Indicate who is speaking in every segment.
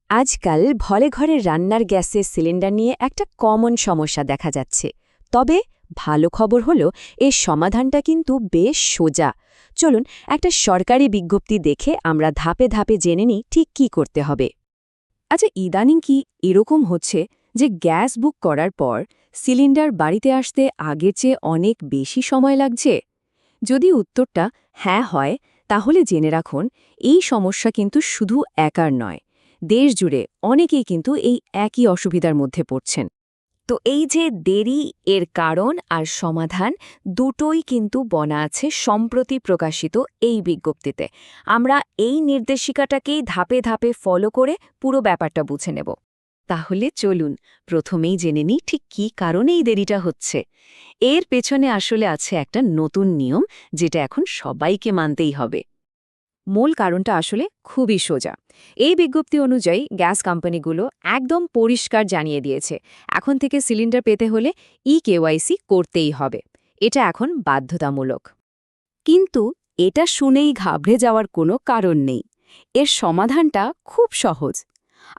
Speaker 1: আজকাল ভলে ঘরের রান্নার গ্যাসের সিলিন্ডার নিয়ে একটা কমন সমস্যা দেখা যাচ্ছে। তবে ভালো খবর হলো এর সমাধানটা কিন্তু বেশ সোজা। চলুন একটা সরকারি বিজ্ঞপ্তি দেখে আমরা ধাপে ধাপে জেনে নিই ঠিক কী করতে হবে। আচ্ছা, ইদানিং কি এরকম হচ্ছে যে গ্যাস বুক করার পর সিলিন্ডার বাড়িতে আসতে আগের চেয়ে অনেক বেশি সময় লাগছে? যদি উত্তরটা হ্যাঁ হয়, তাহলে জেনে রাখুন এই সমস্যা কিন্তু শুধু একার নয়। দেশ জুড়ে অনেকেই কিন্তু এই একই অসুবিধার মধ্যে পড়ছেন। তো এই যে দেরি, এর কারণ আর সমাধান দুটোই কিন্তু বনা আছে সম্প্রতি প্রকাশিত এই বিজ্ঞপ্তিতে। আমরা এই নির্দেশিকাটাকেই ধাপে ধাপে ফলো করে পুরো ব্যাপারটা বুঝে নেব। তাহলে চলুন প্রথমেই জেনে নিই ঠিক কী কারণে এই দেরিটা হচ্ছে। এর পেছনে আসলে আছে একটা নতুন নিয়ম, যেটা এখন সবাইকে মানতেই হবে। মূল কারণটা আসলে খুবই সোজা। এই বিজ্ঞপ্তি অনুযায়ী গ্যাস কোম্পানিগুলো একদম পরিষ্কার জানিয়ে দিয়েছে, এখন থেকে সিলিন্ডার পেতে হলে কেওয়াইসি করতেই হবে। এটা এখন বাধ্যতামূলক। কিন্তু এটা শুনেই ঘাবড়ে যাওয়ার কোনো কারণ নেই। এর সমাধানটা খুব সহজ।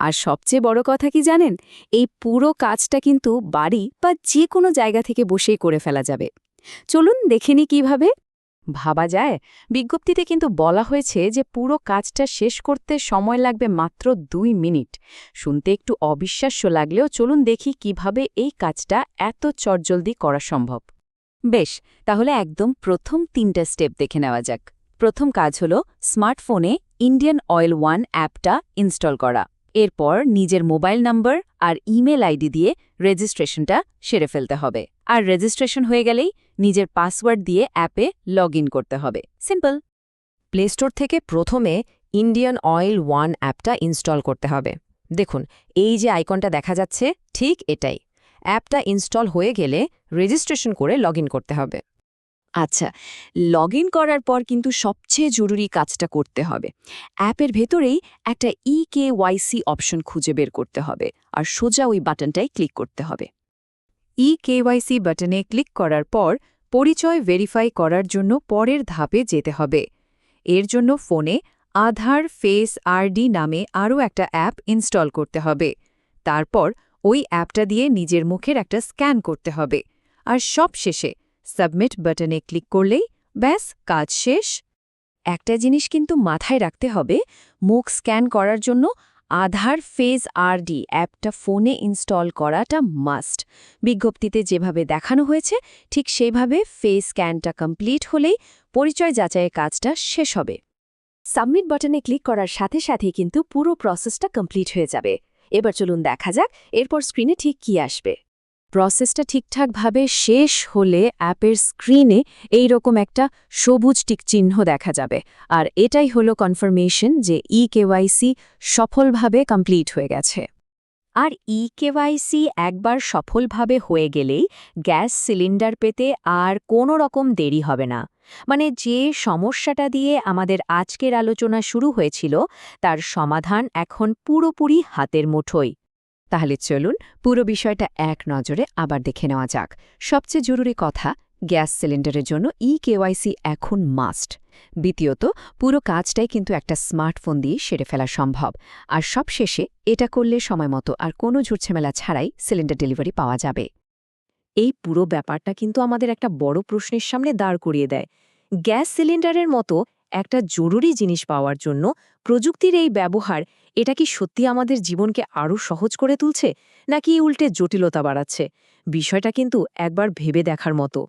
Speaker 1: আর সবচেয়ে বড় কথা কি জানেন, এই পুরো কাজটা কিন্তু বাড়ি বা যে কোনো জায়গা থেকে বসেই করে ফেলা যাবে। চলুন দেখে নিই কীভাবে ভাবা যায়। বিজ্ঞপ্তিতে কিন্তু বলা হয়েছে যে পুরো কাজটা শেষ করতে সময় লাগবে মাত্র 2 মিনিট। শুনতে একটু অবিশ্বাস্য লাগলেও চলুন দেখি কিভাবে এই কাজটা এত চটজলদি করা সম্ভব। বেশ, তাহলে একদম প্রথম 3টা স্টেপ দেখে নেওয়া যাক। প্রথম কাজ হলো স্মার্টফোনে ইন্ডিয়ান অয়েল ওয়ান অ্যাপটা ইনস্টল করা। এরপর নিজের মোবাইল নম্বর আর ইমেল আইডি দিয়ে রেজিস্ট্রেশনটা সেরে ফেলতে হবে। আর রেজিস্ট্রেশন হয়ে গেলেই নিজের পাসওয়ার্ড দিয়ে অ্যাপে লগ ইন করতে হবে। সিম্পল। প্লে স্টোর থেকে প্রথমে ইন্ডিয়ান অয়েল ওয়ান অ্যাপটা ইনস্টল করতে হবে। দেখুন, এই যে আইকনটা দেখা যাচ্ছে, ঠিক এটাই। অ্যাপটা ইনস্টল হয়ে গেলে রেজিস্ট্রেশন করে লগ ইন করতে হবে। আচ্ছা, লগ ইন করার পর কিন্তু সবচেয়ে জরুরি কাজটা করতে হবে। অ্যাপের ভেতরেই একটা কেওয়াইসি অপশন খুঁজে বের করতে হবে, আর সোজা ওই বাটনটাই ক্লিক করতে হবে। কেওয়াইসি বাটনে ক্লিক করার পর পরিচয় ভেরিফাই করার জন্য পরের ধাপে যেতে হবে। এর জন্য ফোনে আধার ফেস আরডি নামে আরও একটা অ্যাপ ইনস্টল করতে হবে। তারপর ওই অ্যাপটা দিয়ে নিজের মুখের একটা স্ক্যান করতে হবে। আর সবশেষে সাবমিট বাটনে ক্লিক করলেই ব্যাস, কাজ শেষ। একটা জিনিস কিন্তু মাথায় রাখতে হবে, মুখ স্ক্যান করার জন্য আধার ফেস আরডি অ্যাপটা ফোনে ইনস্টল করাটা মাস্ট। বিজ্ঞপ্তিতে যেভাবে দেখানো হয়েছে ঠিক সেইভাবে ফেস স্ক্যানটা কমপ্লিট হলেই পরিচয় যাচাইয়ের কাজটা শেষ হবে। সাবমিট বাটনে ক্লিক করার সাথে সাথেই কিন্তু পুরো প্রসেসটা কমপ্লিট হয়ে যাবে। এবার চলুন দেখা যাক এরপর স্ক্রিনে ঠিক কী আসবে। প্রসেসটা ঠিকঠাকভাবে শেষ হলে অ্যাপের স্ক্রিনে এই রকম একটা সবুজ টিক চিহ্ন দেখা যাবে, আর এটাই হলো কনফার্মেশন যে কেওয়াইসি সফলভাবে কমপ্লিট হয়ে গেছে। আর কেওয়াইসি একবার সফলভাবে হয়ে গেলেই গ্যাস সিলিন্ডার পেতে আর কোনো রকম দেরি হবে না। মানে যে সমস্যাটা দিয়ে আমাদের আজকের আলোচনা শুরু হয়েছিল, তার সমাধান এখন পুরোপুরি হাতের মুঠোয়। তাহলে চলুন পুরো বিষয়টা এক নজরে আবার দেখে নেওয়া যাক। সবচেয়ে জরুরি কথা, গ্যাস সিলিন্ডারের জন্য কেওয়াইসি এখন মাস্ট। দ্বিতীয়ত, পুরো কাজটাই কিন্তু একটা স্মার্টফোন দিয়ে সেরে ফেলা সম্ভব। আর সবশেষে এটা করলে সময়মতো আর কোনো ঝুটঝামেলা ছাড়াই সিলিন্ডার ডেলিভারি পাওয়া যাবে। এই পুরো ব্যাপারটা কিন্তু আমাদের একটা বড় প্রশ্নের সামনে দাঁড় করিয়ে দেয়। গ্যাস সিলিন্ডারের মতো একটা জরুরি জিনিস পাওয়ার জন্য প্রযুক্তির এই ব্যবহার, এটা কি সত্যি আমাদের জীবনকে আরও সহজ করে তুলছে, নাকি উল্টে জটিলতা বাড়াচ্ছে? বিষয়টা কিন্তু একবার ভেবে দেখার মতো।